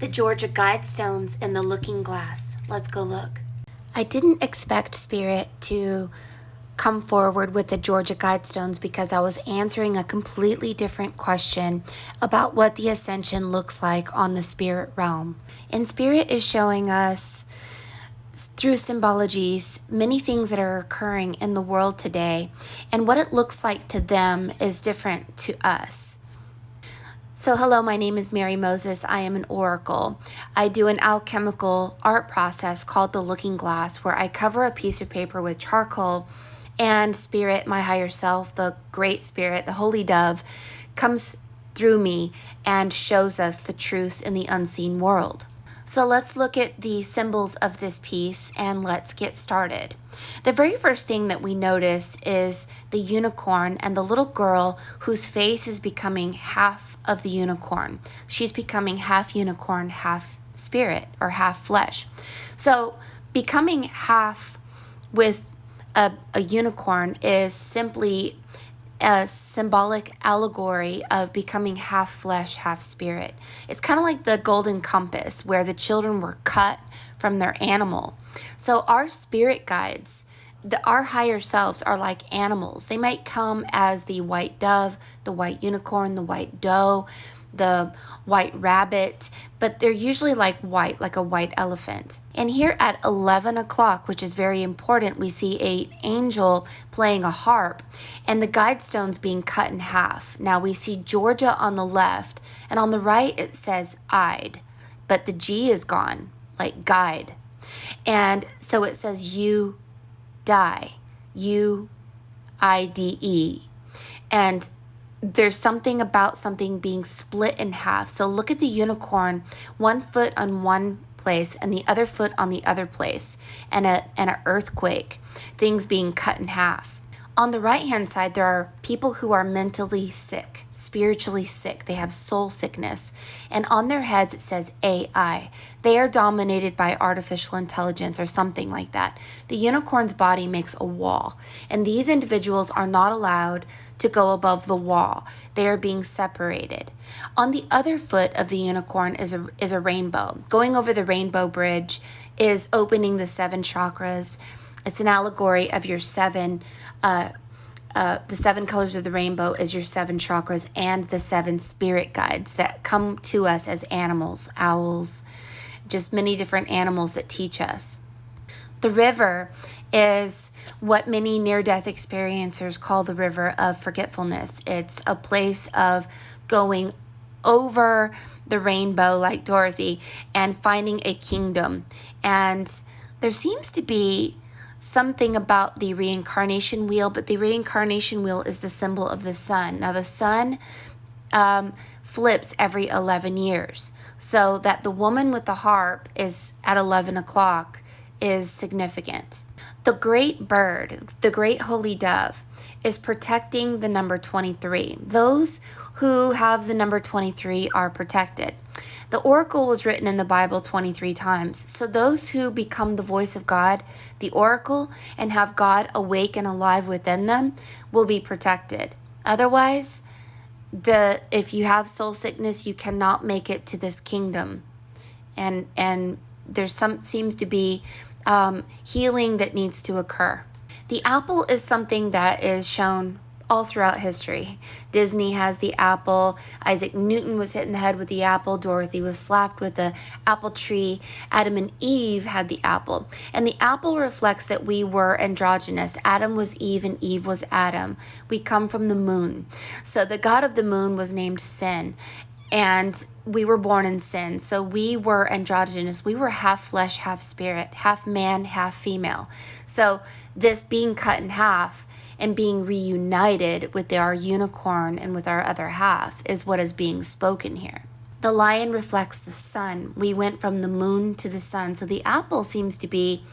The Georgia Guidestones in the Looking Glass. Let's go look. I didn't expect Spirit to come forward with the Georgia Guidestones because I was answering a completely different question about what the ascension looks like on the spirit realm. And Spirit is showing us through symbologies many things that are occurring in the world today, and what it looks like to them is different to us. So hello, my name is Mary Moses. I am an oracle. I do an alchemical art process called the Looking Glass, where I cover a piece of paper with charcoal, and Spirit, my higher self, the Great Spirit, the Holy Dove, comes through me and shows us the truth in the unseen world. So let's look at the symbols of this piece and let's get started. The very first thing that we notice is the unicorn and the little girl whose face is becoming half of the unicorn. She's becoming half unicorn, half spirit, or half flesh. So becoming half with a unicorn is simply a symbolic allegory of becoming half flesh, half spirit. It's kind of like the golden compass where the children were cut from their animal. So our spirit guides, our higher selves, are like animals. They might come as the white dove, the white unicorn, the white doe, the white rabbit, but they're usually like white, like a white elephant. And here at 11 o'clock, which is very important, we see an angel playing a harp and the guidestones being cut in half. Now we see Georgia on the left, and on the right it says I'd, but the G is gone, like guide. And so it says you die, U-I-D-E. And there's something about something being split in half. So look at the unicorn, one foot on one place and the other foot on the other place, and an earthquake, things being cut in half. On the right-hand side, there are people who are mentally sick, spiritually sick. They have soul sickness. And on their heads, it says AI. They are dominated by artificial intelligence or something like that. The unicorn's body makes a wall, and these individuals are not allowed to go above the wall. They are being separated. On the other foot of the unicorn is a rainbow. Going over the rainbow bridge is opening the 7 chakras. It's an allegory of your 7, the 7 colors of the rainbow is your 7 chakras and the 7 spirit guides that come to us as animals, owls, just many different animals that teach us. The river is what many near-death experiencers call the river of forgetfulness. It's a place of going over the rainbow like Dorothy and finding a kingdom. And there seems to be something about the reincarnation wheel, but the reincarnation wheel is the symbol of the sun. Now the sun flips every 11 years, so that the woman with the harp is at 11 o'clock is significant. The great bird, the great holy dove, is protecting the number 23. Those who have the number 23 are protected. The oracle was written in the Bible 23 times. So those who become the voice of God, the oracle, and have God awake and alive within them will be protected. Otherwise, if you have soul sickness, you cannot make it to this kingdom. And there's seems to be healing that needs to occur. The apple is something that is shown all throughout history. Disney has the apple. Isaac Newton was hit in the head with the apple. Dorothy was slapped with the apple tree. Adam and Eve had the apple. And the apple reflects that we were androgynous. Adam was Eve and Eve was Adam. We come from the moon. So the god of the moon was named Sin. And we were born in sin. So we were androgynous. We were half flesh, half spirit, half man, half female. So this being cut in half and being reunited with our unicorn and with our other half is what is being spoken here. The lion reflects the sun. We went from the moon to the sun. So the apple seems to be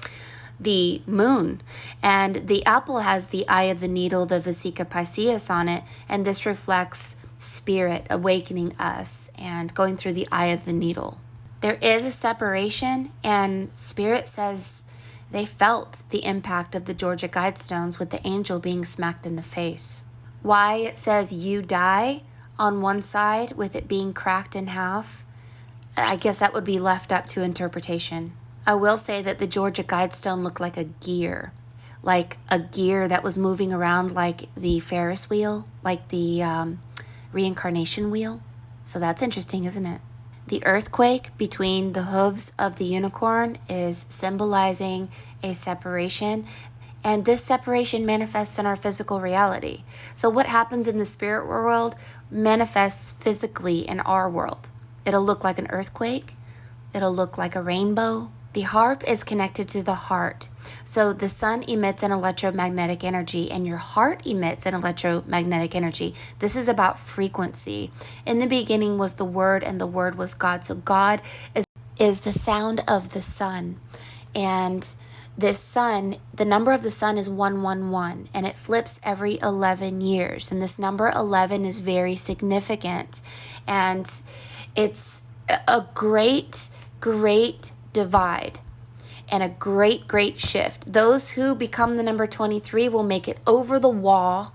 the moon, and the apple has the eye of the needle, the Vesica Pisces on it, and this reflects spirit awakening us and going through the eye of the needle. There is a separation, and Spirit says they felt the impact of the Georgia Guidestones with the angel being smacked in the face. Why it says you die on one side with it being cracked in half, I guess that would be left up to interpretation. I will say that the Georgia Guidestone looked like a gear that was moving around like the Ferris wheel, like the reincarnation wheel. So that's interesting, isn't it? The earthquake between the hooves of the unicorn is symbolizing a separation, and this separation manifests in our physical reality. So, what happens in the spirit world manifests physically in our world. It'll look like an earthquake, it'll look like a rainbow. The harp is connected to the heart. So the sun emits an electromagnetic energy and your heart emits an electromagnetic energy. This is about frequency. In the beginning was the Word, and the Word was God. So God is the sound of the sun. And this sun, the number of the sun is 111, and it flips every 11 years. And this number 11 is very significant. And it's a great divide and a great shift. Those who become the number 23 will make it over the wall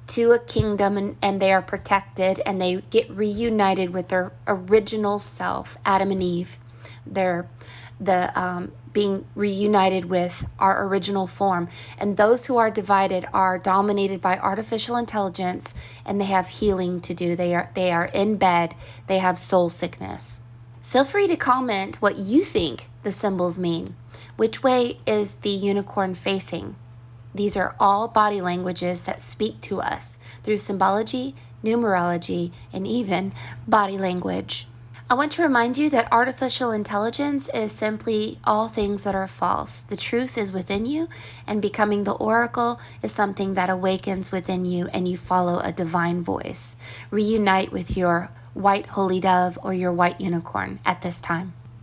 to a kingdom, and they are protected, and they get reunited with their original self, Adam and Eve. They're being reunited with our original form. And those who are divided are dominated by artificial intelligence, and they have healing to do. They are in bed. They have soul sickness. Feel free to comment what you think the symbols mean. Which way is the unicorn facing? These are all body languages that speak to us through symbology, numerology, and even body language. I want to remind you that artificial intelligence is simply all things that are false. The truth is within you, and becoming the oracle is something that awakens within you, and you follow a divine voice. Reunite with your white holy dove or your white unicorn at this time.